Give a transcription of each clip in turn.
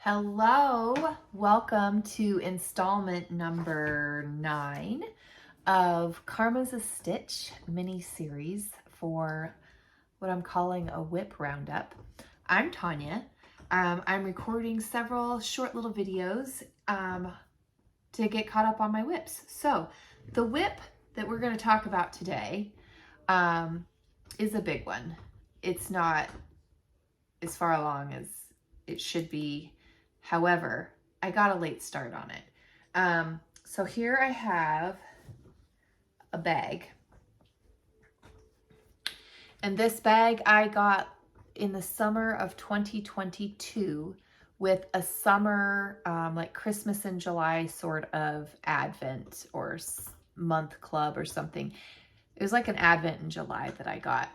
Hello, welcome to installment number 9 of Karma's a Stitch mini series for what I'm calling a WIP Roundup. I'm Tonya. I'm recording several short little videos to get caught up on my WIPs. So the WIP that we're going to talk about today is a big one. It's not as far along as it should be. However, I got a late start on it. So here I have a bag. And this bag I got in the summer of 2022 with a summer, like Christmas in July sort of Advent or month club or something. It was like an Advent in July that I got.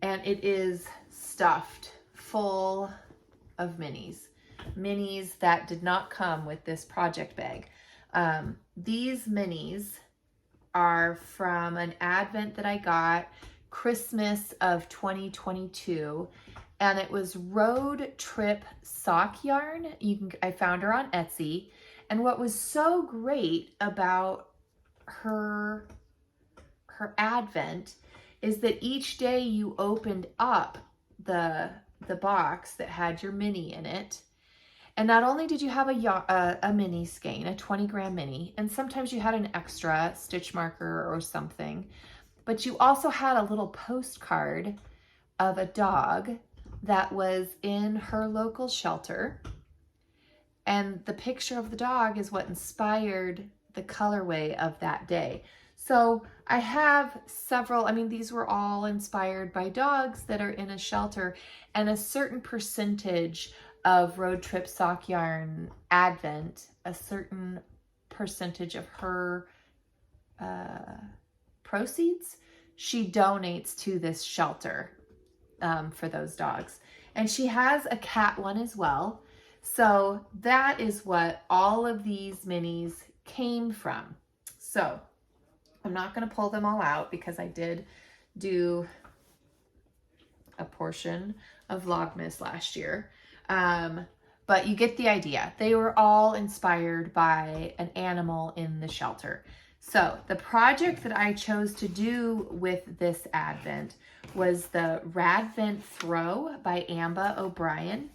And it is stuffed full of minis that did not come with this project bag. These minis are from an Advent that I got Christmas of 2022, and it was road trip sock yarn. I found her on Etsy, and what was so great about her Advent is that each day you opened up the box that had your mini in it. And not only did you have a mini skein, a 20-gram mini, and sometimes you had an extra stitch marker or something, but you also had a little postcard of a dog that was in her local shelter. And the picture of the dog is what inspired the colorway of that day. So I have several, these were all inspired by dogs that are in a shelter, and a certain percentage of Road Trip Sock Yarn Advent, a certain percentage of her proceeds, she donates to this shelter for those dogs. And she has a cat one as well. So that is what all of these minis came from. So I'm not going to pull them all out because I did do a portion of Vlogmas last year. But you get the idea. They were all inspired by an animal in the shelter. So the project that I chose to do with this Advent was the Radvent Throw by Ambah O'Brien.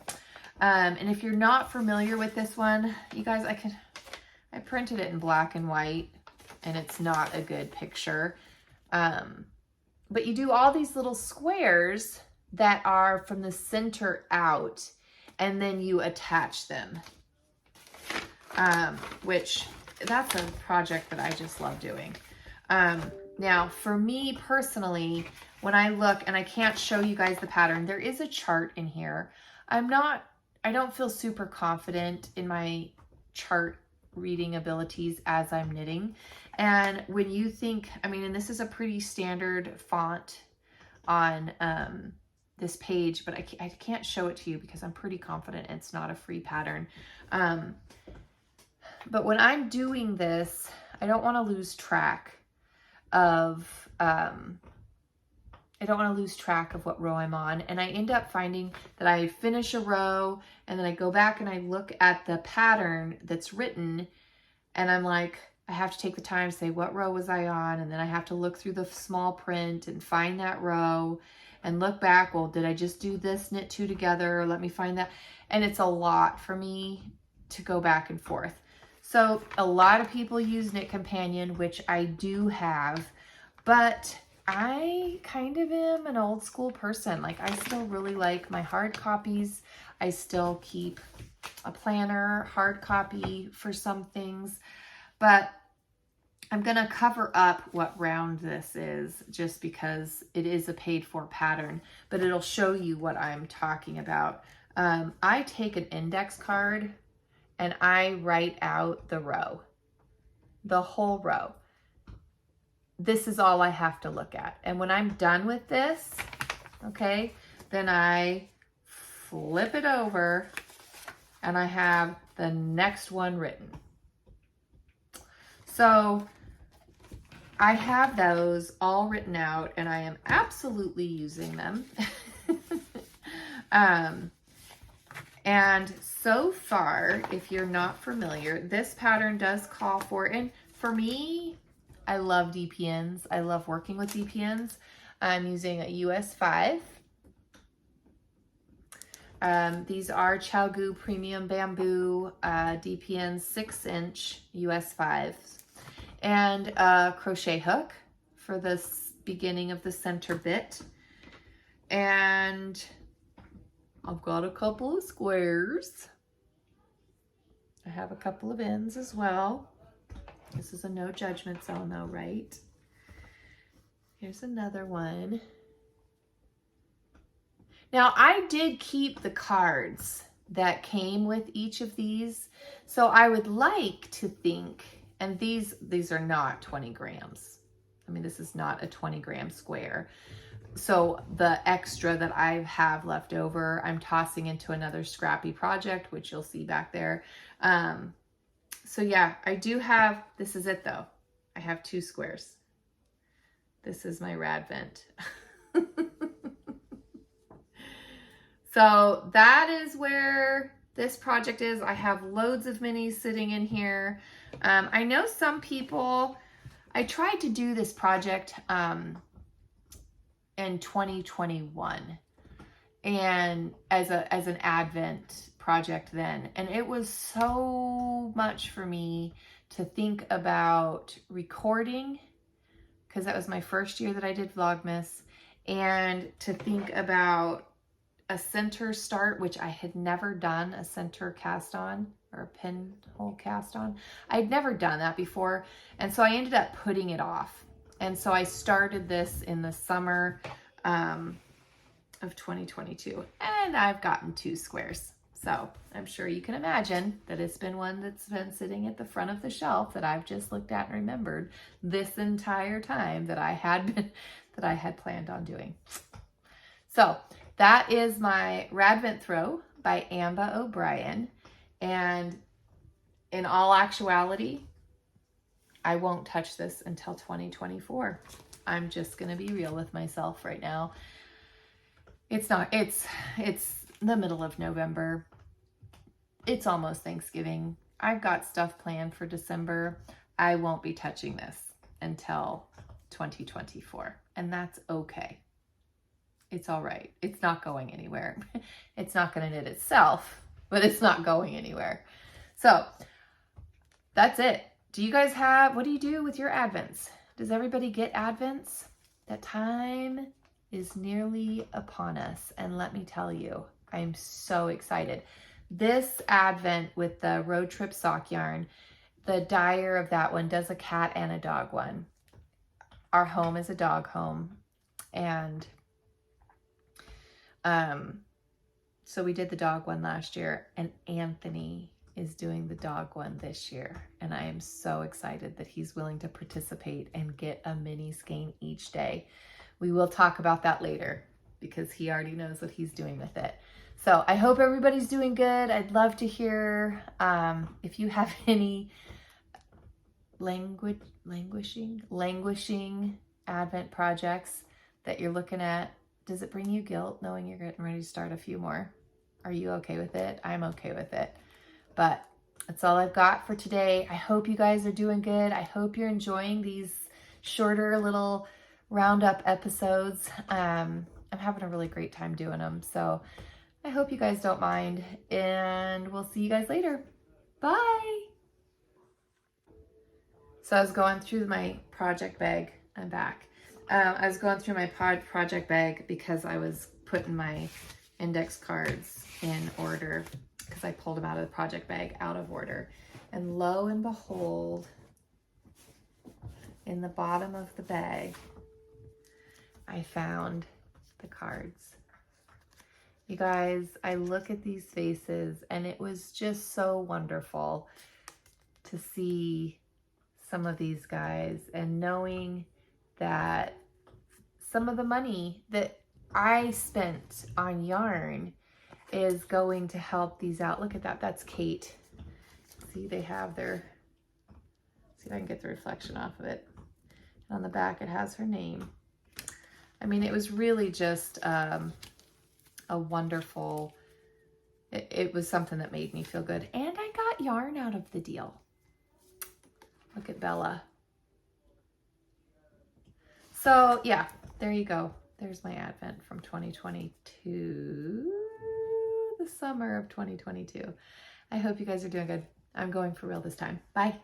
And if you're not familiar with this one, you guys, I printed it in black and white, and it's not a good picture. But you do all these little squares that are from the center out, and then you attach them, which that's a project that I just love doing. Now, for me personally, when I look, and I can't show you guys the pattern, there is a chart in here. I don't feel super confident in my chart reading abilities as I'm knitting. And when you think, and this is a pretty standard font on this page, but I can't show it to you because I'm pretty confident it's not a free pattern. But when I'm doing this, I don't want to lose track of what row I'm on. And I end up finding that I finish a row and then I go back and I look at the pattern that's written, and I'm like, I have to take the time to say, what row was I on? And then I have to look through the small print and find that row and look back. Well, did I just do this knit two together? Let me find that. And it's a lot for me to go back and forth. So a lot of people use Knit Companion, which I do have, but I kind of am an old school person. Like, I still really like my hard copies. I still keep a planner hard copy for some things, but I'm going to cover up what round this is just because it is a paid for pattern, but it'll show you what I'm talking about. I take an index card and I write out the row, the whole row. This is all I have to look at. And when I'm done with this, okay, then I flip it over and I have the next one written. So I have those all written out and I am absolutely using them. And so far, if you're not familiar, this pattern does call for, and for me, I love DPNs. I love working with DPNs. I'm using a US 5. These are Chaogu Premium Bamboo DPN 6-inch US 5s. And a crochet hook for the beginning of the center bit. And I've got a couple of squares. I have a couple of ends as well. This is a no judgment zone though, right? Here's another one. Now I did keep the cards that came with each of these. So I would like to think, and these are not 20 grams. I mean, this is not a 20-gram square. So the extra that I have left over, I'm tossing into another scrappy project, which you'll see back there. So yeah, I do have, this is it though. I have 2 squares. This is my Radvent. So that is where this project is. I have loads of minis sitting in here. I know some people, I tried to do this project in 2021 and as an Advent project then, and it was so much for me to think about recording, because that was my first year that I did Vlogmas, and to think about a center start, which I had never done a center cast on or a pinhole cast on. I'd never done that before, and so I ended up putting it off. And so I started this in the summer of 2022, and I've gotten 2 squares. So I'm sure you can imagine that it's been one that's been sitting at the front of the shelf that I've just looked at and remembered this entire time that I had planned on doing. So that is my Radvent throw by Ambah O'Brien. And in all actuality, I won't touch this until 2024. I'm just going to be real with myself right now. It's the middle of November. It's almost Thanksgiving. I've got stuff planned for December. I won't be touching this until 2024, and that's okay. It's all right. It's not going anywhere. It's not going to knit itself, but it's not going anywhere. So that's it. Do you guys what do you do with your Advents? Does everybody get Advents? That time is nearly upon us. And let me tell you, I'm so excited. This Advent with the Road Trip sock yarn, the dyer of that one does a cat and a dog one. Our home is a dog home. And so we did the dog one last year, and Anthony is doing the dog one this year. And I am so excited that he's willing to participate and get a mini skein each day. We will talk about that later because he already knows what he's doing with it. So I hope everybody's doing good. I'd love to hear if you have any languishing Advent projects that you're looking at. Does it bring you guilt knowing you're getting ready to start a few more? Are you okay with it? I'm okay with it. But that's all I've got for today. I hope you guys are doing good. I hope you're enjoying these shorter little roundup episodes. I'm having a really great time doing them. So I hope you guys don't mind, and we'll see you guys later. Bye. So I was going through my project bag. I'm back. I was going through my project bag because I was putting my index cards in order because I pulled them out of the project bag out of order. And lo and behold, in the bottom of the bag, I found the cards. You guys, I look at these faces and it was just so wonderful to see some of these guys and knowing that some of the money that I spent on yarn is going to help these out. Look at that. That's Kate. See, they have their, see if I can get the reflection off of it. On the back, it has her name. I mean, it was really just a wonderful it was something that made me feel good. And I got yarn out of the deal. Look at Bella. So yeah, there you go. There's my Advent from 2022, the summer of 2022. I hope you guys are doing good. I'm going for real this time. Bye.